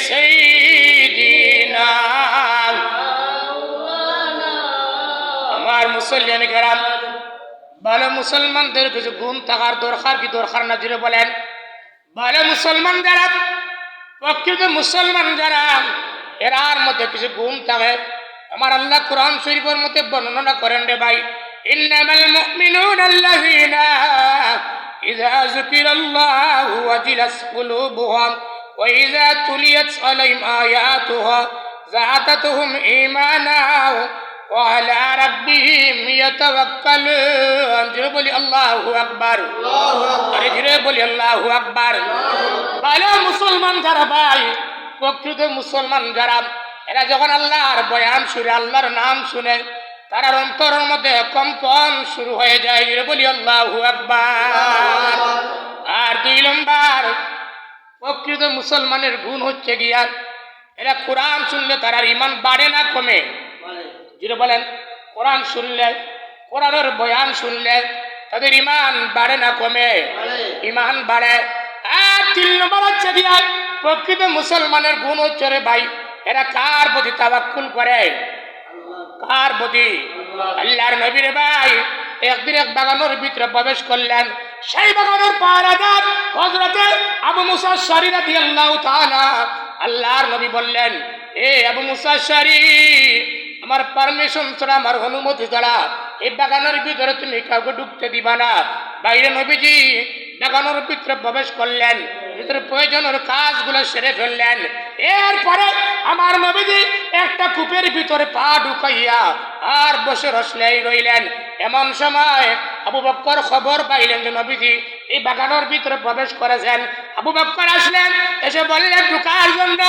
সাইয়্যিদিনা। আমার মুসলমান কেরাম, ভালো মুসলমানদের কিছু গুণ থাকার দরকার কি দরকার না? জুড়ে বলেন। ভালো মুসলমান যারা, প্রকৃত মুসলমান যারা, এরার মধ্যে কিছু গুণ থাকে। আমার আল্লাহ কোরআন শরীফের মধ্যে বর্ণনা করেন রে ভাই, ইন্নামাল মুমিনুনা আল্লাযীনা ইযা যুকিরাল্লাহু ওয়াজিলাত কুলুবুহুম ওয়া ইযা তুলিয়াত আলাইহিম আয়াতুহু যাদাতুহুম ঈমানা ওয়া আলা রাব্বিহিম ইয়াতাওয়াক্কালুন। জোরে বলি আল্লাহু আকবার। আরে জোরে বলি আল্লাহু আকবার। ভালো মুসলমান যারা ভাই, প্রকৃত মুসলমান যারা, এরা যখন আল্লাহর বয়ান শুনে, আল্লাহর নাম শুনে, তার অন্তরের মধ্যে কম্পন শুরু হয়ে যায়। জোরে বলি আল্লাহু আকবার। আর 2 নম্বর প্রকৃত মুসলমানের গুণ হচ্ছে গিয়া, এরা কোরআন শুনলে তার ঈমান বাড়ে না কমে? জোরে বলেন। কোরআন শুনলে, কোরআনের বয়ান শুনলে তাদের ঈমান বাড়ে না কমে? ঈমান বাড়ে। আর 3 নম্বর হচ্ছে গিয়া, প্রকৃত মুসলমানের গুণ হচ্ছে রে ভাই, এরা কার প্রতি তাওয়াক্কুল করে? কার প্রতি? আল্লাহর নবী রে ভাই একদিন এক বাগানের ভিতরে প্রবেশ করলেন। সেই বাগানের পাহারাদার হযরতে আবু মুসা আশআরী রাদিয়াল্লাহু তাআলা, আল্লাহর নবী বললেন, এ আবু মুসা আশআরী, আমার পারমিশন ছাড়া, আমার অনুমতি ছাড়া এই বাগানের ভিতরে তুমি কাউকে ঢুকতে দিবা না। বাইরে নবীজি বাগানের ভিতরে প্রবেশ করলেন, ভিতরে প্রয়োজনের কাজগুলো সেরে ফেললেন। এরপরে আমার নবীজি একটা কূপের ভিতরে পা ঢুকাইয়া আর বসে রসলেই রইলেন। এমন সময় আবু বকর খবর পাইলেন যে নবীজি এই বাগানের ভিতরে প্রবেশ করেছেন। আবু বকর আসলেন, এসে বললেন ঢুকার জন্য।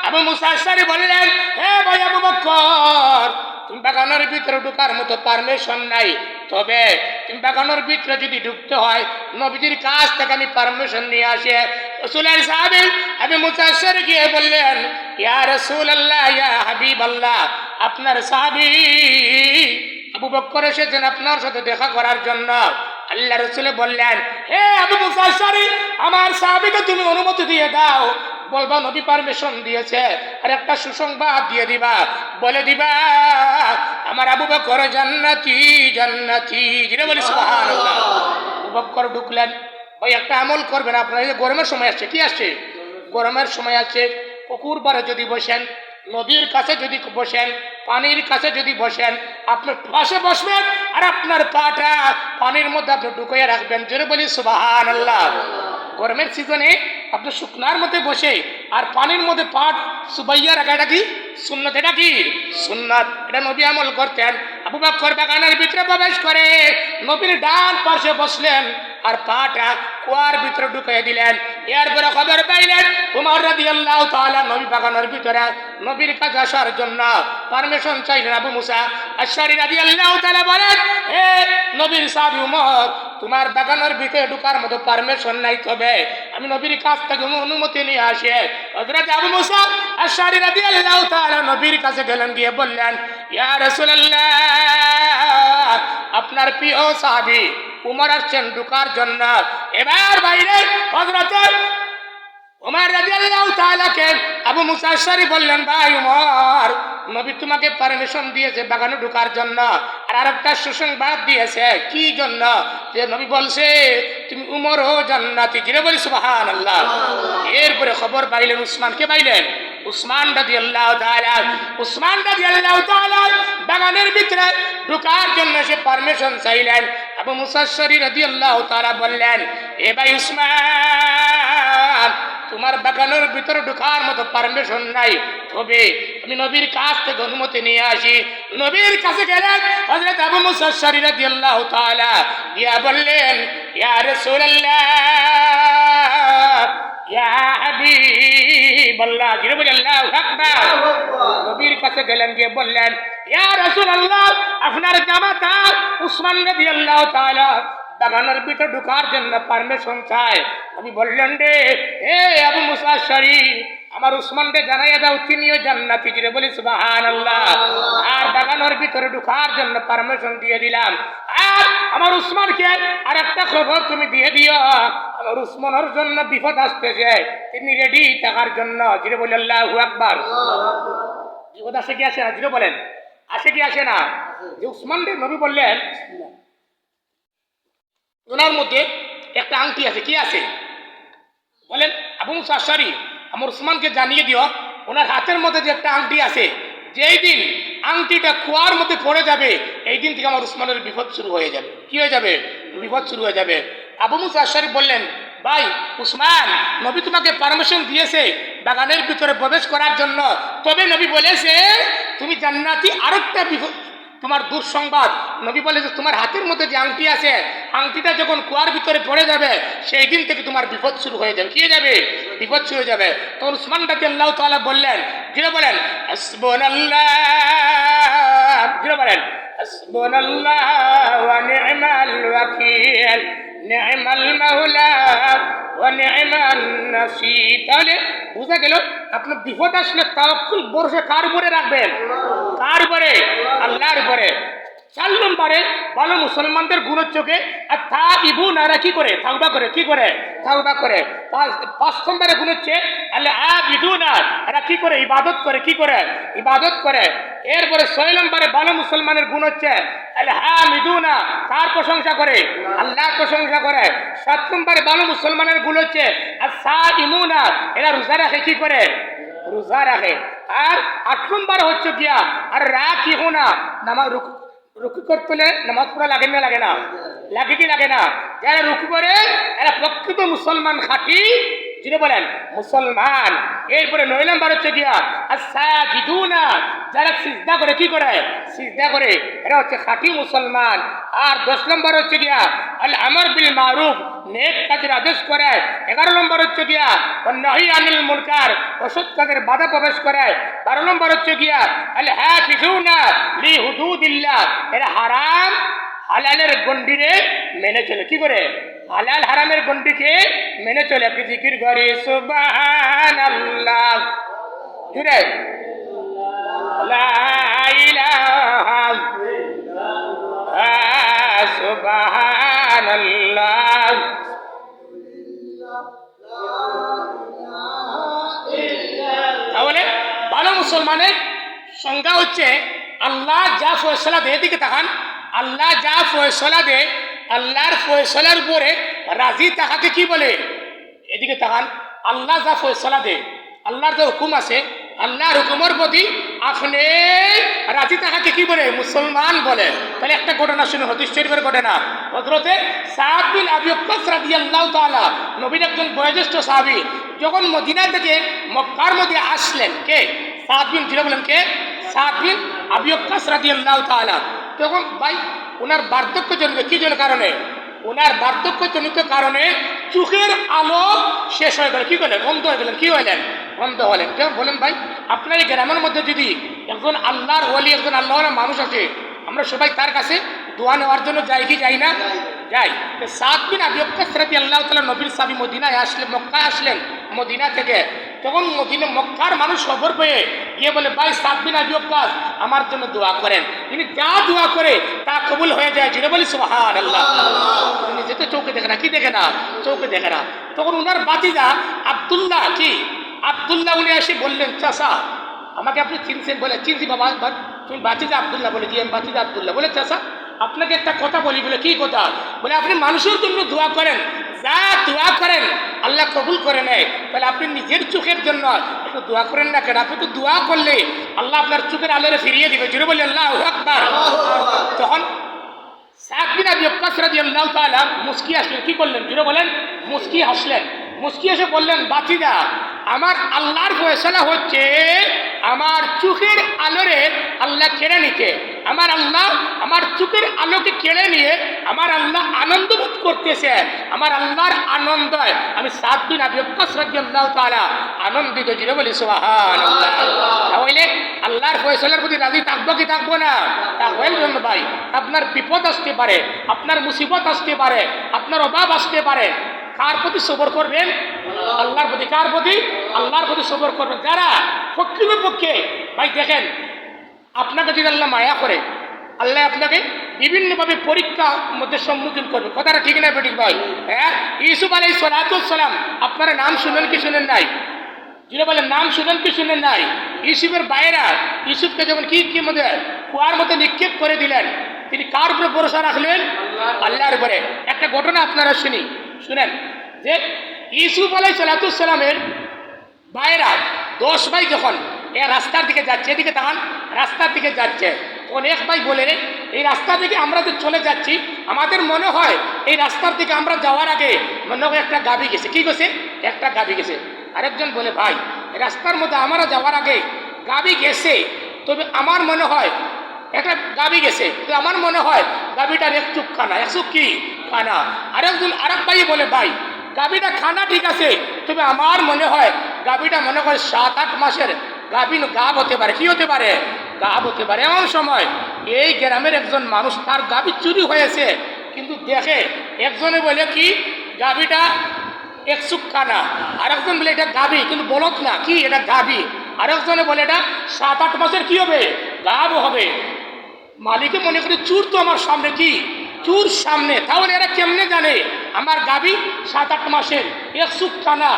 আবু মুসা আশআরী বললেন, হে ভাই আবু বকর, তুমি বাগানের ভিতরে ঢুকার মতো পারমিশন নাই, তবে তুমি বাগানের ভিতরে যদি ঢুকতে হয় নবীজির কাছ থেকে আমি পারমিশন নিয়ে আসি। রাসূলের সাহাবী আবু মুসা আশআরী গিয়ে বললেন, ইয়া রাসূলুল্লাহ, ইয়া হাবিবাল্লাহ, আপনার সাহাবী আবু বকর এসেছেন আপনার সাথে দেখা করার জন্য। আল্লাহ রাসূল বললেন, হে আবু মুসা আশআরী, আমার সাহাবীকে তুমি অনুমতি দিয়ে দাও। বলবা নবী পারমিশন দিয়েছে, আর একটা সুসংবাদ দিয়ে দিবা, বলে দিবা আমার আবু বকর জান্নাতি জান্নাতি। যেটা বলি সুবহানাল্লাহ। আবু বকর ঢুকলেন। ওই একটা আমল করবেন আপনারা, এই গরমের সময় আসছে, কি আসছে? গরমের সময় আছে। পুকুর পাড়ে যদি বসেন, নদীর কাছে যদি বসেন, পানির কাছে যদি বসেন, আপনার পাশে বসবেন আর আপনার পাটা পানির মধ্যে আপনি ঢুকিয়ে রাখবেন। জোরে বলি সুবহানাল্লাহ। গরমের সিজনে আপনি শুকনার মধ্যে বসে আর পানির মধ্যে পাট সুবাইয়া রাখা, এটা কি সুন্নত? এটা কি সুন্নত? এটা নবী আমল করতেন। আবু বকর বাগানের ভিতরে প্রবেশ করে নবীর ডান পাশে বসলেন আর পাটা কুয়ার ভিতরে ঢুকিয়ে দিলেন। এরপরে খবর পাইলেন উমর রাদিয়াল্লাহু তাআলা নবী বাগানের ভিতরে, নবীর কাছে আসার জন্য পারমিশন চাইলেন। আবু মুসা আশআরী রাদিয়াল্লাহু তাআলা বলেন, হে নবীর সাহাবী উমর, তোমার বাগানের ভিতরে ঢোকার মতো পারমিশন নাই, তবে আমি নবীর কাছ থেকে অনুমতি নিয়ে আসি। হযরত আবু মুসা আশআরী রাদিয়াল্লাহু তাআলা নবীর কাছে গেলেন, গিয়ে বললেন, ইয়া রাসূলুল্লাহ, আপনার প্রিয় সাহাবী উমর আসছেন ঢোকার জন্য। এবার বাইরে হযরত উমর রাদিয়াল্লাহু তাআলাকে আবু মুসা আশআরী বললেন, ভাই উমর, নবী তোমাকে পারমিশন দিয়েছে বাগানে ঢোকার জন্য, আর আরেকটা সুসংবাদ দিয়েছে। কি জন্য? যে নবী বলছে তুমি উমর ও জান্নাতি। জিরে বলি সুবহানাল্লাহ। এরপরে খবর পাইলেন উসমান। কে পাইলেন? উসমান রাদিয়াল্লাহু তাআলা। উসমান রাদিয়াল্লাহু তাআলা বাগানের ভিতরে ঢোকার জন্য সে পারমিশন চাইলেন। আবু মুসা আশআরী রাদিয়াল্লাহু তাআলা বললেন, এ ভাই উসমান, তোমার বাগানের ভিতরে ঢোকার মতো পারমিশন নাই, তবে আমি নবীর কাছ থেকে অনুমতি নিয়ে আসি। নবীর কাছে গেলেন হযরত আবু মুসা আশআরী রাদিয়াল্লাহু তাআলা, গিয়া বললেন, ইয়া রাসূলুল্লাহ, ইয়া হাবিবাল্লাহ। জিরে বলি আল্লাহু আকবার। নবীর কাছে গেলেন, গিয়ে বললেন, ইয়া রাসূলুল্লাহ, আপনার জামাতা উসমান রাদিয়াল্লাহু তাআলা বাগানের ভিতরে ঢোকার জন্য পারমিশন চায়। আমি বললেন, রে এ আবু মুসা আশআরী, আমার উসমানকে জানাইয়া দাও তিনিও জান্নাতি। জিরে বলি সুবহানাল্লাহ। আর বাগানের ভিতরে ঢোকার জন্য পারমিশন দিয়ে দিলাম। খবরদার আমার উসমানকে আর একটা খবর তুমি দিয়ে দিও, আমার উসমানের জন্য বিপদ আসতেছে, তিনি রেডি থাকার জন্য। জিরে বলে আল্লাহু আকবার। বিপদ আসে কি আসে না? জিরে বলেন, আসে কি আসে না? যে উসমানদের নবী বললেন ওনার মধ্যে একটা আংটি আছে। কি আছে বলেন? আবু মুসা আশআরী, আমার উসমানকে জানিয়ে দিও ওনার হাতের মধ্যে যে একটা আংটি আছে, যেই দিন আংটিটা কুয়ার মধ্যে পড়ে যাবে এই দিন থেকে আমার উসমানের বিপদ শুরু হয়ে যাবে। কি হয়ে যাবে? বিপদ শুরু হয়ে যাবে। আবু মুসা আশআরী বললেন, ভাই উসমান, নবী তোমাকে পারমিশন দিয়েছে বাগানের ভিতরে প্রবেশ করার জন্য, তবে নবী বলেছে তুমি জান্নাতি। আরেকটা বিপদ তোমার দুঃসংবাদ, নবী বলে যে তোমার হাতের মধ্যে যে আংটি আছে, আংটিটা যখন কুয়ার ভিতরে পড়ে যাবে সেই দিন থেকে তোমার বিপদ শুরু হয়ে যাবে। কি হয়ে যাবে? বিপদ শুরু হয়ে যাবে। তখন উসমান রাদিয়াল্লাহু তাআলা বললেন, জিরো বলেন হাসবুনাল্লাহ, জিরো বলেন হাসবুনাল্লাহ ওয়া নি'মাল ওয়াকিল, নি'মাল মাওলা ওয়া নি'মান নাসির। তাহলে বুঝা গেল আপনার বিপদ আসলে তাওয়াক্কুল ভরসা কার উপরে রাখবেন? কার উপরে? আল্লাহর উপরে। 4 নম্বরে ভালো মুসলমানদের গুণ হচ্ছে আর তাইবুনারা কি করে? তাওবা করে। কি করে? তাওবা করে। 5 নম্বরে গুণ হচ্ছে আল আবিদুনা, এরা কি করে? ইবাদত করে। কি করে? ইবাদত করে। এরপরে 6 নম্বরে ভালো মুসলমানের গুণ হচ্ছে আল হামিদুনা, কার প্রশংসা করে? আল্লাহর প্রশংসা করে। 7 নম্বরে ভালো মুসলমানের গুণ হচ্ছে আর সাইমুনা, এরা রোজা রাখে। কি করে? রোজা রাখে। আর 8 নম্বর হচ্ছে গিয়া আর রাকিহুনা, নামাজ রুকু করতে হলে নামাজ পড়া লাগে না? লাগে না? লাগে কি লাগে না? যারা রুকু করে এরা প্রকৃত মুসলমান, খাঁটি যিনি বলেন মুসলমান। এরপরে 9 নম্বর হচ্ছে গিয়া আর সাজিদুনা, যারা সিজদা করে। কি করে? সিজদা করে। এরা হচ্ছে খাঁটি মুসলমান। আর 10 নম্বর হচ্ছে গিয়া আল আমর বিল মারুফ, নেক কাজের আদেশ করে। 11 নম্বর হচ্ছে গিয়া নাহি আনিল মুনকার, অসৎ কাজের বাধা প্রবেশ করে। 12 নম্বর হচ্ছে গিয়া আল হাফিজুনা লি হুদুদিল্লাহ, এরা হারাম হালালের গণ্ডিরে মেনে চলে। কি করে? হালাল হারামের গণ্ডিকে মেনে চলে। আপনি জিকির করে সুবহানাল্লাহ, জুড়ে লা ইলাহা সুবহানাল্লাহ। তাহলে ভালো মুসলমানের সংজ্ঞা হচ্ছে আল্লাহ যা ফয়সালা দেয়, দিকে তাকান, আল্লাহ যা ফয়সালা দেয় আল্লাহর ফয়সালার উপরে রাজি থাকাকে কি বলে? এদিকে তাকান, আল্লাহ যা ফয়সালা দেয়, আল্লাহর যে হুকুম আছে আল্লাহর হুকুমের প্রতি আপনি রাজি থাকাকে কি বলে? মুসলমান বলে। তাহলে একটা ঘটনা শুনে, হাদিস শরীফের ঘটনা। হযরতে সাদ বিন আবি ওয়াক্কাস রাদিয়াল্লাহু তাআলা, নবীর একজন বয়োজ্যেষ্ঠ সাহাবী, যখন মদিনা থেকে মক্কার মধ্যে আসলেন, কে? সাদ বিন, জিরা বলেন কে? সাদ বিন আবি ওয়াক্কাস রাদিয়াল্লাহু তাআলা। তখন ভাই ওনার বার্ধক্যজনিত কি জন্য কারণে? ওনার বার্ধক্যজনিত কারণে চোখের আলো শেষ হয়ে গেল। কি করলেন? অন্ধ হয়ে গেলেন। কি হইলেন? অন্ধ হলেন। কেউ বলেন ভাই, আপনার এই গ্রামের মধ্যে যদি একজন আল্লাহর ওলি, একজন আল্লাহর মানুষ আছে, আমরা সবাই তার কাছে দোয়া নেওয়ার জন্য যাই কি যাই না? যাই। সাদ বিন আবি ওয়াক্কাস রাদিয়াল্লাহু তাআলা নবীর সাহাবী, মদিনায় আসলেন, মক্কায় আসলেন মদিনা থেকে। তখন মদিনা মক্কার মানুষ খবর পেয়ে গিয়ে বলে, ভাই সাদ বিন আবি ওয়াক্কাস আমার জন্য দোয়া করেন। তিনি যা দোয়া করে তা কবুল হয়ে যায়। জুড়ে বলি সুবহানাল্লাহ। তিনি যেতে চোখে দেখে না। কি দেখে না? চোখে দেখে না। তখন উনার বাতিজা আব্দুল্লাহ, কি আব্দুল্লাহ, উনি এসে বললেন, চাচা আমাকে আপনি চিনছেন? বলে চিনছি বাবা। তুমি বাতিজা আব্দুল্লাহ? বলে জি আমি বাতিজা আব্দুল্লাহ। বলে চাচা আপনাকে একটা কথা বলি। বলে কি কথা? বলে আপনি মানুষের জন্য দোয়া করেন, যা দোয়া করেন আল্লাহ কবুল করে নেয়। তাহলে আপনি নিজের চোখের জন্য একটু দোয়া করেন না কেন? আপনি তো দোয়া করলে আল্লাহ আপনার চোখের আলোরে ফিরিয়ে দিবে। জুড়ে বলি আল্লাহু আকবার। তখন সাদ বিন আবি ওয়াক্কাস রাদিয়াল্লাহু তাআলা মুস্কি হাসলেন। কি করলেন? জুড়ে বলেন মুস্কি হাসলেন। মুস্কি এসে বললেন, বাতিজা আমার আল্লাহর ফয়সালা হচ্ছে আমার চোখের আলোরে আল্লাহ কেড়ে নিতে। আমার আল্লাহ আমার চোখের আলোকে কেড়ে নিয়ে আমার আল্লাহ আনন্দ বোধ করতেছে। আমার আল্লাহর আনন্দ আমি সাদ বিন আবি ওয়াক্কাস রাদিয়াল্লাহু তাআলা আনন্দিত। জিরে বলি সুবহানাল্লাহ। তাহলে আল্লাহর ফয়সালার প্রতি রাজি থাকবো কি থাকবো না? তাহলে জন্য ভাই আপনার বিপদ আসতে পারে, আপনার মুসিবত আসতে পারে, আপনার অভাব আসতে পারে, কার প্রতি সবর করবেন? আল্লাহর প্রতি। কার প্রতি? আল্লাহর প্রতি সবর করবেন। যারা প্রকৃতপক্ষে ভাই দেখেন, আপনাকে যদি আল্লাহ মায়া করে, আল্লাহ আপনাকে বিভিন্নভাবে পরীক্ষার মধ্যে সম্মুখীন করবে। কথাটা ঠিক না বেঠিক ভাই? হ্যাঁ, ইউসুফ আলাইহিস সালাম আপনারা নাম শুনেন কি শুনেন নাই? যিনি বলেন নাম শুনেন কি শুনেন নাই? ইউসুফের ভাইয়েরা ইউসুফকে যখন কি মধ্যে কুয়ার মধ্যে নিক্ষেপ করে দিলেন, তিনি কার উপরে ভরসা রাখলেন? আল্লাহর উপরে। একটা ঘটনা আপনারা শুনেন যে ইউসুফ আলাইহিস সালামের ভাইয়েরা 10 ভাই যখন এই রাস্তার দিকে যাচ্ছে, এদিকে তাকান, রাস্তার দিকে যাচ্ছে, তখন এক ভাই বলে এই রাস্তা থেকে আমরা যে চলে যাচ্ছি, আমাদের মনে হয় এই রাস্তার দিকে আমরা যাওয়ার আগে মনে হয় একটা গাভী গেছে। কি গেছে? একটা গাভী গেছে। আরেকজন বলে ভাই রাস্তার মধ্যে আমরা যাওয়ার আগে গাভী গেছে, তবে আমার মনে হয় একটা গাভী গেছে, তো আমার মনে হয় গাভীটার এক চুপ খানা, এক চুপ কি খানা। আরেক ভাই বলে ভাই গাভীটা খানা ঠিক আছে, তবে আমার মনে হয় গাভীটা মনে হয় 7-8 মাসের গাভ হতে পারে। কি হতে পারে? গাভ হতে পারে। এমন সময় এই গ্রামের একজন মানুষ, তার গাভী চুরি হয়েছে, কিন্তু দেখে একজনে বলে কি গাভীটা এক চুপ খানা, আরেকজন বলে এটা গাভী কিন্তু বলদ না, কি এটা গাভী। আরেকজনে বলে এটা 7-8 মাসের কি হবে? গাভ হবে। মালিকে মনে করে চুর তো আমার সামনে, কি চুর সামনে, তাহলে এরা কেমনে জানে আমার গাভী 7-8 মাসের, এক চুপ খানা,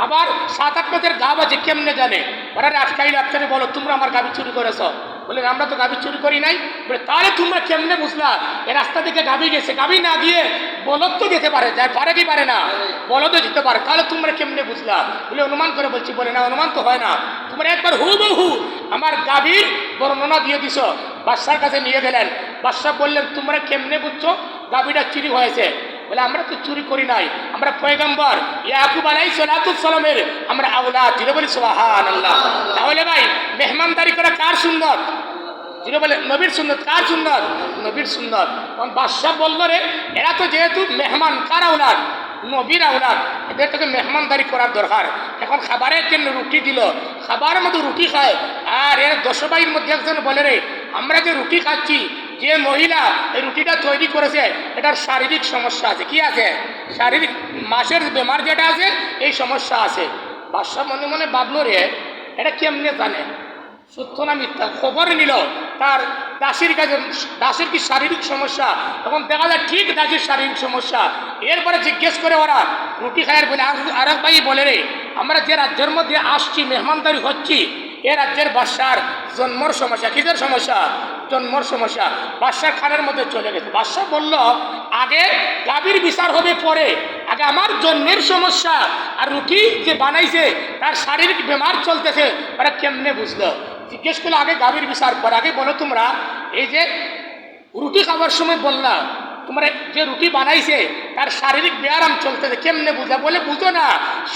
আবার 7-8 মাসের গাভ আছে, কেমনে জানে? ওরা আটকাইলে বলো তোমরা আমার গাভী চুরি করেছ। বলে আমরা তো গাভী চুরি করি নাই। বলে তাহলে তোমরা কেমনে বুঝলা এই রাস্তা থেকে গাভী গেছে? গাভী না গিয়ে বলদ তো যেতে পারে, যায় পারে কি পারে না? বলদও যেতে পারে, তাহলে তোমরা কেমনে বুঝলা? বলে অনুমান করে বলছি। বলে না, অনুমান তো হয় না, তোমরা একবার হুবহু আমার গাভীর বর্ণনা দিয়ে দিছ। বাদশার কাছে নিয়ে গেলেন। বাদশাহ বললেন তোমরা কেমনে বুঝছো গাভীটা চুরি হয়েছে? বলে আমরা তো চুরি করি নাই, আমরা পয়গম্বর ইয়াকুব আলাইহিস সালামের আমরা আওলাদ। যিনি বলি সুবহানাল্লাহ। তাহলে ভাই মেহমানদারি করা কার সুন্নত? যিনি বলে নবীর সুন্নত। কার সুন্নত? নবীর সুন্নত। তখন বাদশাহ বলল রে এরা তো যেহেতু মেহমান, কার আওলাদ? নবীর আওলাদ, এদের থেকে মেহমানদারি করার দরকার। এখন খাবারের জন্য রুটি দিল, খাবারের মধ্যে রুটি খায়, আর এর 10 ভাইয়ের মধ্যে একজন বলে রে আমরা যে রুটি খাচ্ছি, যে মহিলা এই রুটিটা তৈরি করেছে এটার শারীরিক সমস্যা আছে। কি আছে? শারীরিক মাসের বেমার যেটা আছে এই সমস্যা আছে। বাদশাহ মনে মনে ভাবলো রে এটা কেমনে জানে, সত্য না মিথ্যা? খবর নিল তার দাসীর কাছে, দাসের কি শারীরিক সমস্যা? তখন দেখা যায় ঠিক দাসের শারীরিক সমস্যা। এরপরে জিজ্ঞেস করে ওরা রুটি খায়ের বলে আরেক ভাই বলে রে আমরা যে রাজ্যের মধ্যে আসছি, মেহমানদারি হচ্ছি, এ রাজ্যের বাদশার জন্মর সমস্যা। কিসের সমস্যা? জন্মর সমস্যা। বাদশার খানের মধ্যে চলে গেছে। বাদশাহ বলল আগে গাভীর বিচার হবে পরে, আগে আমার জন্মের সমস্যা, আর রুটি যে বানাইছে তার শারীরিক বেমার চলতেছে, ওরা কেমনে বুঝলো? জিজ্ঞেস করলো আগে গাভীর বিচার পর, আগে বলো তোমরা এই যে রুটি খাবার সময় বললা তোমরা যে রুটি বানাইছে তার শারীরিক ব্যায়াম চলতেছে, কেমনে বুঝা? বলে বুঝো না,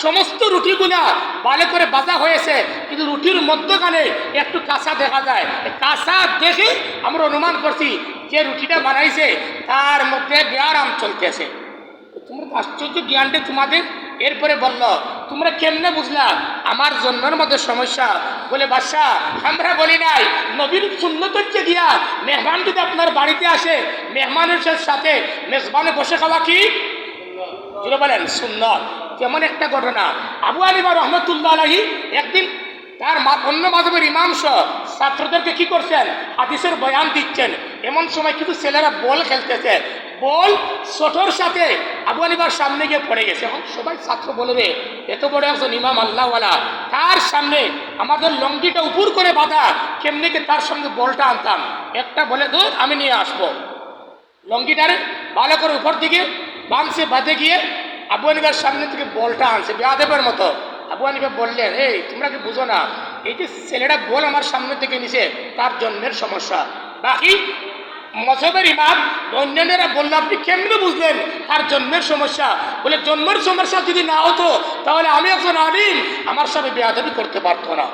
সমস্ত রুটিগুলা ভালো করে বাজা হয়েছে, কিন্তু রুটির মধ্যখানে একটু কাঁচা দেখা যায়। কাঁচা দেখে আমরা অনুমান করছি যে রুটিটা বানাইছে তার মধ্যে ব্যায়াম চলতেছে। তোমরা আশ্চর্য জ্ঞানটা তোমাদের। এরপরে বলল তোমরা কেমনে বুঝলা আমার জন্মের মধ্যে সমস্যা? বলে বাদশাহ আমরা বলি নাই, নবীর সুন্নত হচ্ছে গিয়া মেহমান যদি আপনার বাড়িতে আসে মেহমানের সাথে মেজবানে বসে খাওয়া কি যেটা বলেন সুন্নত। যেমন একটা ঘটনা, আবু হানিফা রহমতুল্লাহ আলাইহি একদিন তার অন্য মাযহাবের ইমাম সহ ছাত্রদেরকে কি করছেন হাদিসের বয়ান দিচ্ছেন। এমন সময় কিছু ছেলেরা বল খেলতেছে, বল ছোটর সাথে আবু হানিফার সামনে গিয়ে পড়ে গেছে। এখন সবাই ছাত্র বলে রে এত বড় একজন ইমাম আল্লাহওয়ালা, তার সামনে আমাদের লঙ্গিটা উপর করে বাঁধা, কেমনি কি তার সঙ্গে বলটা আনতাম? একটা বলে ধর আমি নিয়ে আসবো। লঙ্গিটারে ভালো করে উপর দিকে বাঁধছে, বাঁধে গিয়ে আবু হানিফার সামনে থেকে বলটা আনছে বেয়াদবের মতো। আবু হানিফা বললেন এই তোমরা কি বুঝো না, এই যে ছেলেটা বল আমার সামনে থেকে নিছে তার জন্মের সমস্যা। বাকি মযহবের ইমাম অন্যান্যরা বলল আপনি কেমনে বুঝলেন তার জন্মের সমস্যা? বলে জন্মের সমস্যা যদি না হতো তাহলে আমি একজন আলিম আমার সাথে বেয়াদবি করতে পারতো না।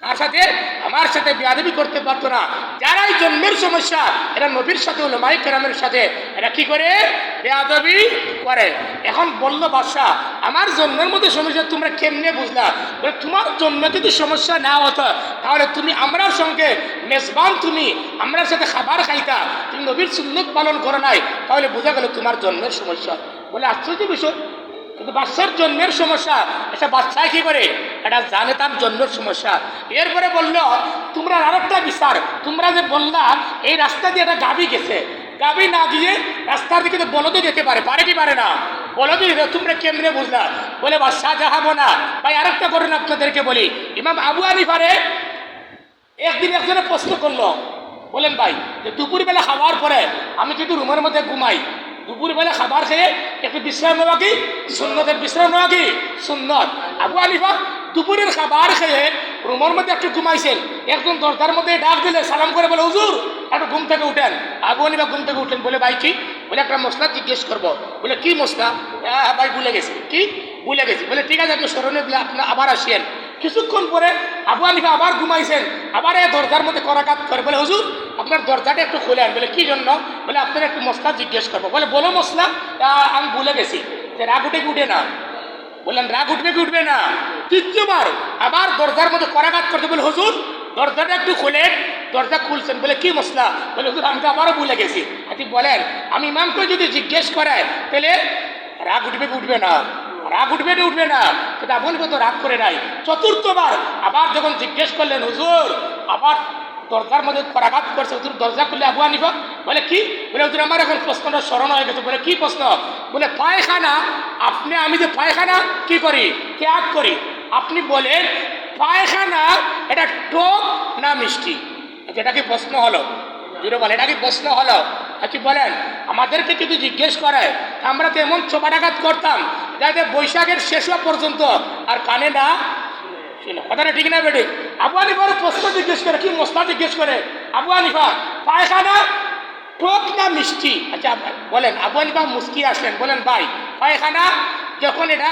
কার সাথে? আমার সাথে বেয়াদবি করতে পারতো না। যারাই জন্মের সমস্যা এরা নবীর সাথে উলামায়ে কেরামের সাথে এরা কি করে? বেয়াদবি করে। এখন বলল বাদশাহ আমার জন্মের মধ্যে সমস্যা তোমরা কেমনে বুঝলা? বলে তোমার জন্ম যদি সমস্যা না হতো তাহলে তুমি আমরার সঙ্গে মেজবান, তুমি আমরার সাথে খাবার খাইতা, তুমি নবীর সুন্নত পালন করো নাই, তাহলে বোঝা গেল তোমার জন্মের সমস্যা। বলে আশ্চর্য বিষয়, কিন্তু বাচ্চার জন্মের সমস্যা, এটা বাচ্চায় কি করে, এটা জানে তার জন্মের সমস্যা। এরপরে বলল তোমরা আরেকটা বিচার, তোমরা যে বললা এই রাস্তা দিয়ে একটা গাভী গেছে, গাভী না গিয়ে রাস্তার দিকে তো বলদও যেতে পারে, পারে কি পারে না, বলদও যেতে, তোমরা কেমনে বুঝলা? বলে বাদশাহ যাহাবো না। ভাই আরেকটা করেন আপনাদেরকে বলি, ইমাম আবু হানিফারে একদিন একজনে প্রশ্ন করলো, বলেন ভাই যে দুপুরবেলা খাওয়ার পরে আমি যদি রুমের মধ্যে ঘুমাই, দুপুরবেলা খাবার খেয়ে একটু বিশ্রাম নেওয়া কি সুন্নতের, বিশ্রাম নেওয়া কি সুন্নত? আবু হানিফা দুপুরের খাবার খেয়ে রুমের মধ্যে একটু ঘুমাইছেন, একজন দরজার মধ্যে ডাক দিলে সালাম করে বলে হুজুর একটু ঘুম থেকে উঠেন। আবু হানিফা ঘুম থেকে উঠলেন, বলে ভাই কি? বলে একটা মশলা জিজ্ঞেস করবো। বলে কি মশলা? হ্যাঁ ভাই ভুলে গেছি। কি ভুলে গেছি? বলে ঠিক আছে আপনি স্মরণে বলে আপনার আবার আসেন। কিছুক্ষণ পরে আবু হানিফা আবার ঘুমাইছেন, আবার এই দরজার মধ্যে করাঘাত করে বলে হুজুর আপনার দরজাটা একটু খুলেন। বলে কি জন্য? বলে আপনার একটু মশলা জিজ্ঞেস করবো। বলে বলো মশলা। আমি ভুলে গেছি। রাগ উঠে কি উঠে না? বললেন রাগ উঠবে কি উঠবে না? তৃতীয়বার আবার দরজার মধ্যে করাঘাত করতে, বলে হুজুর দরজাটা একটু খুলেন। দরজা খুলছেন, বলে কি মশলা? বলে হুজুর আমি তো আবারও ভুলে গেছি। আপনি বলেন আমি ইমামকে যদি জিজ্ঞেস করায় তাহলে রাগ উঠবে কি উঠবে না? রাগ উঠবে না উঠবে না? কিন্তু আপনি কত রাগ করে নাই। চতুর্থবার আবার যখন জিজ্ঞেস করলেন হুজুর, আবার দরজার মধ্যে করাঘাত করছে, হুজুর দরজা খুললে আবু হানিফা বলে কি? বলে হুজুর আমার এখন প্রশ্নটা স্মরণ হয়ে গেছে। বলে কি প্রশ্ন? বলে পায়খানা, আপনি আমি যে পায়খানা কি করি, ত্যাগ করি, আপনি বলেন পায়খানা এটা টক না মিষ্টি? এটা কি প্রশ্ন হলো? জুড়ে বলে এটা কি প্রশ্ন হলো? আচ্ছা বলেন আমাদেরকে যদি জিজ্ঞেস করে, আমরা তো এমন চোপাটাঘাত করতাম যাতে বৈশাখের শেষ হওয়া পর্যন্ত আর কানে না শুনে। কথাটা ঠিক না বেটে? আবু হানিফার প্রশ্ন জিজ্ঞেস করে, কি মশলা জিজ্ঞেস করে আবু হানিফা, পায়খানা টক না মিষ্টি? আচ্ছা বলেন। আবু হানিফা মুস্কি আসলেন, বলেন ভাই পায়খানা যখন এটা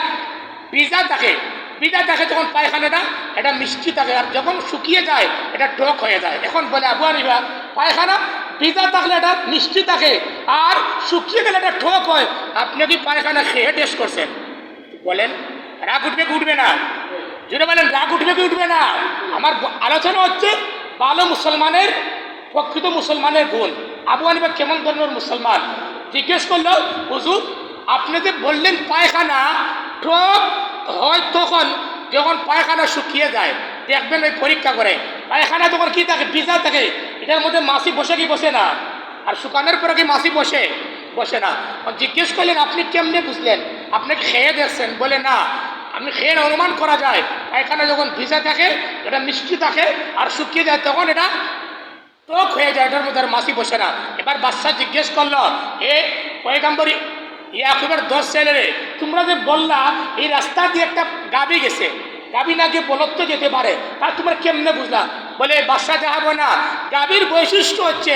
ভিজা থাকে, ভিজা থাকে যখন পায়খানাটা এটা মিষ্টি থাকে, আর যখন শুকিয়ে যায় এটা টক হয়ে যায়। এখন বলে আবু হানিফা পায়খানা ভিজা থাকলে এটা মিষ্টি থাকে, আর শুকিয়ে গেলে এটা টক হয়, আপনি কি পায়খানা খেয়ে টেস্ট করছেন? বলেন রাগ উঠবে কি উঠবে না? যদি বলেন রাগ উঠবে কি উঠবে না? আমার আলোচনা হচ্ছে ভালো মুসলমানের, প্রকৃত মুসলমানের গুণ। আবু হানিফা কেমন ধরনের মুসলমান? জিজ্ঞেস করলো হুজুর আপনি যে বললেন পায়খানা টক হয় তখন যখন পায়খানা শুকিয়ে যায়, দেখবেন ওই পরীক্ষা করে পায়খানা তখন কি থাকে, ভিজা থাকে, এটার মধ্যে মাছি বসে কি বসে না? আর শুকানোর পরে কি মাছি বসে? বসে না। জিজ্ঞেস করলেন আপনি কেমনে বুঝলেন? আপনি খেয়ে দেখছেন? বলে না, আপনি খেয়ে অনুমান করা যায় পায়খানা যখন ভিজা থাকে এটা মিষ্টি থাকে, আর শুকিয়ে যায় তখন এটা টক হয়ে যায়, এটার মধ্যে আর মাছি বসে না। এবার বাদশা জিজ্ঞেস করলো এ পয়গম্বর ইয়াকুবের 10 ছেলেরে, তোমরা যে বললা এই রাস্তা দিয়ে একটা গাভী গেছে, গাভী না গিয়ে বলদ তো যেতে পারে, তা তোমরা কেমনে বুঝলা? বলে বাদশা যাহাবো না, গাভীর বৈশিষ্ট্য হচ্ছে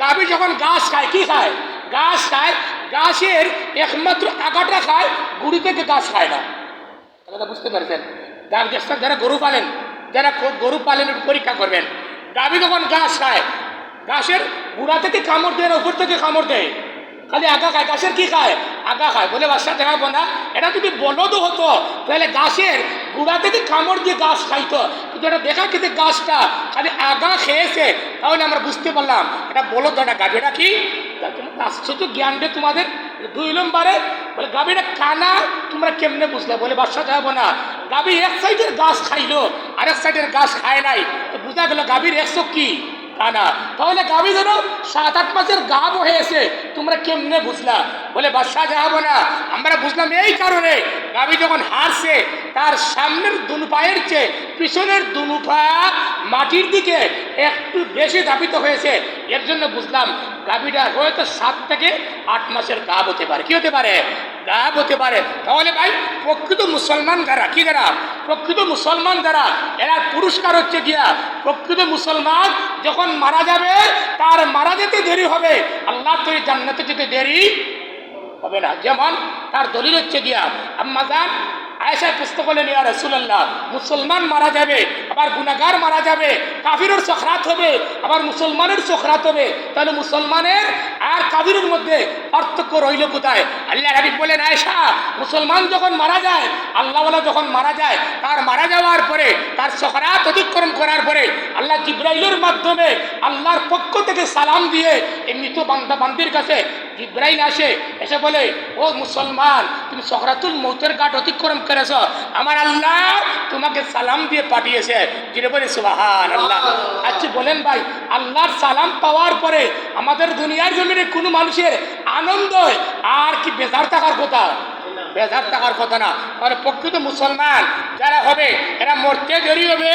গাভী যখন ঘাস খায়, কি খায়? ঘাস খায়, ঘাসের একমাত্র আগাটা খায়, গুড়ি থেকে ঘাস খায় না। তাহলে বুঝতে পারছেন? যারা গরু পালেন, যারা গরু পালেন একটু পরীক্ষা করবেন, গাভী যখন ঘাস খায় ঘাসের গুড়া থেকে কামড় দেয় না, উপর থেকে কামড় দেয়, খালি আগা খায়। ঘাসের কি খায়? আগা খায়। বলে বাদশা দেখাবো না, এটা যদি বলদও হতো তাহলে ঘাসের গুড়া থেকে কামড় দিয়ে ঘাস খাইতো, কিন্তু এটা দেখা কিন্তু ঘাসটা খালি আগা খেয়েছে, তাহলে আমরা বুঝতে পারলাম এটা বলদ না গাভী। এটা কি? আশ্চর্য জ্ঞান রে তোমাদের। 2 নম্বরে বলে গাভীটা কানা তোমরা কেমনে বুঝলে? বলে বাদশা দেখাবো না, গাভী এক সাইডের ঘাস খাইলো আরেক সাইডের ঘাস খায় নাই, তো বোঝা গেল গাভীর এক চোখ কি কানা। তাহলে গাভী যেন 7-8 মাসের গাভ হয়েছে, তোমরা কেমনে বুঝলা? বলে বাদশা যাবো না, আমরা বুঝলাম এই কারণে গাভী যখন হারছে তার সামনের দুনো পায়ের চেয়ে পিছনের দুনো পা মাটির দিকে একটু বেশি ধাবিত হয়েছে, এর জন্য বুঝলাম গাভীটা হয়তো 7 থেকে 8 মাসের গাভ হতে পারে। কি হতে পারে? গাভ হতে পারে। তাহলে ভাই প্রকৃত মুসলমান যারা, কি যারা প্রকৃত মুসলমান যারা, এরা পুরস্কার হচ্ছে গিয়া প্রকৃত মুসলমান যখন মারা যাবে তার মারা যেতে দেরি হবে, আল্লাহ তো জান্নাতে যেতে দেরি হবে না। যেমন তার দলিল হচ্ছে গিয়া আম্মাজান আয়েশা পুস্তক বলেন ইয়া রাসূলুল্লাহ, মুসলমান মারা যাবে আবার গুনাহগার মারা যাবে, কাফিরের সখরাত হবে আবার মুসলমানের সখরাত হবে, তাহলে মুসলমানের আর কাফিরের মধ্যে পার্থক্য রইল কোথায়? আল্লাহ হাবিব বলেন আয়েশা, মুসলমান যখন মারা যায়, আল্লাহওয়ালা যখন মারা যায়, তার মারা যাওয়ার পরে তার সখরাত অতিক্রম করার পরে আল্লাহ জিবরাইলের মাধ্যমে আল্লাহর পক্ষ থেকে সালাম দিয়ে এই মৃত বান্দা বান্দির কাছে জিব্রাইল আসে, এসে বলে, ও মুসলমান, তুমি সকরাতুল মৌতের ঘাট অতিক্রম করেছ, আমার আল্লাহ তোমাকে সালাম দিয়ে পাঠিয়েছে। যিনি বলে সুবহানাল্লাহ। আচ্ছা বলেন ভাই, আল্লাহর সালাম পাওয়ার পরে আমাদের দুনিয়ার জমিনে কোনো মানুষের আনন্দ আর কি বেজার থাকার কথা? বেজার থাকার কথা না। মানে প্রকৃত মুসলমান যারা হবে এরা মরতে দেরি হবে